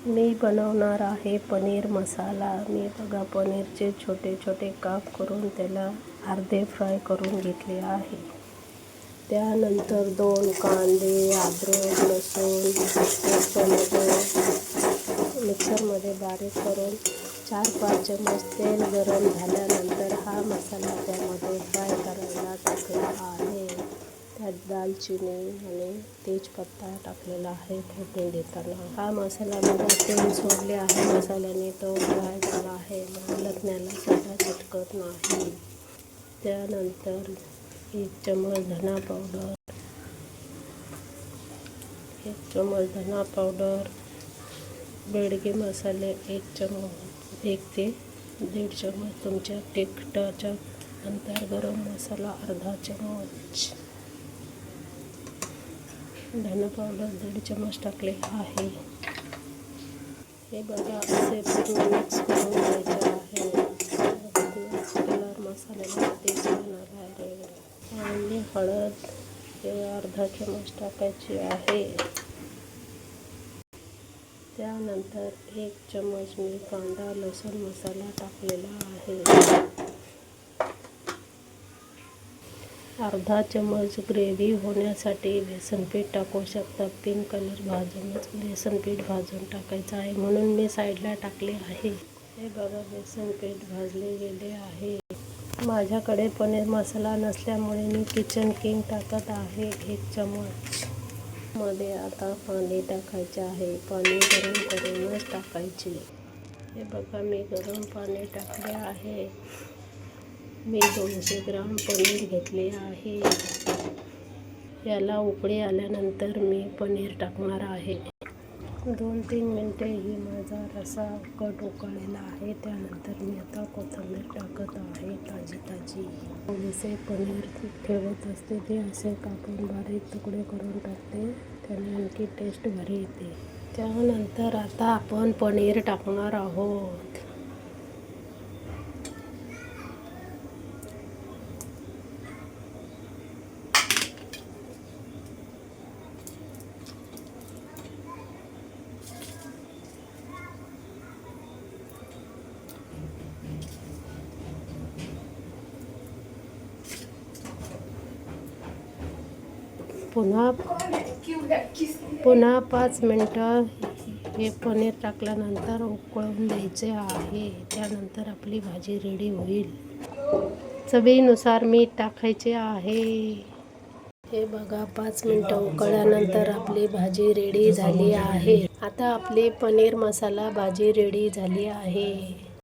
मी बनवणार आहे पनीर मसाला. मी बघा पनीरचे छोटे छोटे काप करून त्याला अर्धे फ्राय करून घेतले आहे. त्यानंतर 2 कांदे, अद्रक, लसूण, 1 टोमॅटो मिक्सरमध्ये बारीक करून 4-5 चमच तेल गरम झाल्यानंतर हा मसाला त्यामध्ये फ्राय करायला टाकला आहे. त्यात दालचिनी आणि तेजपत्ता टाकलेला आहे फोडणी देताना. हा मसाला बघा तेल सोडले आहे मसाल्याने, तो फ्राय झाला आहे. लसण्याला सुद्धा चिटकत नाही. त्यानंतर 1 चमच धना पावडर, 1 चमच धना पावडर, बेडगे मसाले 1 चमच, 1 ते 1.5 चमच तुमच्या तिखटाच्या नंतर गरम मसाला अर्धा चमच, धना पावडर 1.5 चमच टाकले आहे. हे बघा असे पूर्ण मिक्स करून घ्यायचे आहे. कलर मसाल्याला टेस्ट येणार आहे. आणि हळद हे अर्धा चमच टाकायची आहे. त्यानंतर 1 चमच मी कांदा लसूण मसाला टाकलेला आहे. अर्धा चमच ग्रेव्ही होण्यासाठी बेसन पीठ टाकू शकता. पिंक कलर भाजूनच बेसन पीठ भाजून टाकायचं आहे, म्हणून मी साईडला टाकले आहे. हे बघा बेसन पीठ भाजले गेले आहे. माझ्याकडे पनीर मसाला नसल्यामुळे मी किचन किंग टाकत आहे 1 चमच. मध्ये आता पाणी टाकायचे आहे. पाणी गरम करूनच टाकायचे. हे बघा मी गरम पाणी टाकले आहे. मी 200 ग्राम पनीर घेतले आहे. याला उकळी आल्यानंतर मी पनीर टाकणार आहे. 2-3 मिनिटे ही माझा रस्सा उकळलेला आहे. त्यानंतर मी आता कोथिंबीर टाकत आहे ताजी. जसे पनीर ठेवत असते ते असे कापून बारीक तुकडे करून टाकते, त्याने आणखी टेस्ट भारी येते. त्यानंतर आता आपण पनीर टाकणार आहोत. पुन्हा 5 मिनिटं हे पनीर टाकल्यानंतर उकळून द्यायचे आहे. त्यानंतर आपली भाजी रेडी होईल. चवीनुसार मीठ टाकायचे आहे. हे बघा 5 मिनिटं उकळल्यानंतर आपली भाजी रेडी झाली आहे. आता आपली पनीर मसाला भाजी रेडी झाली आहे.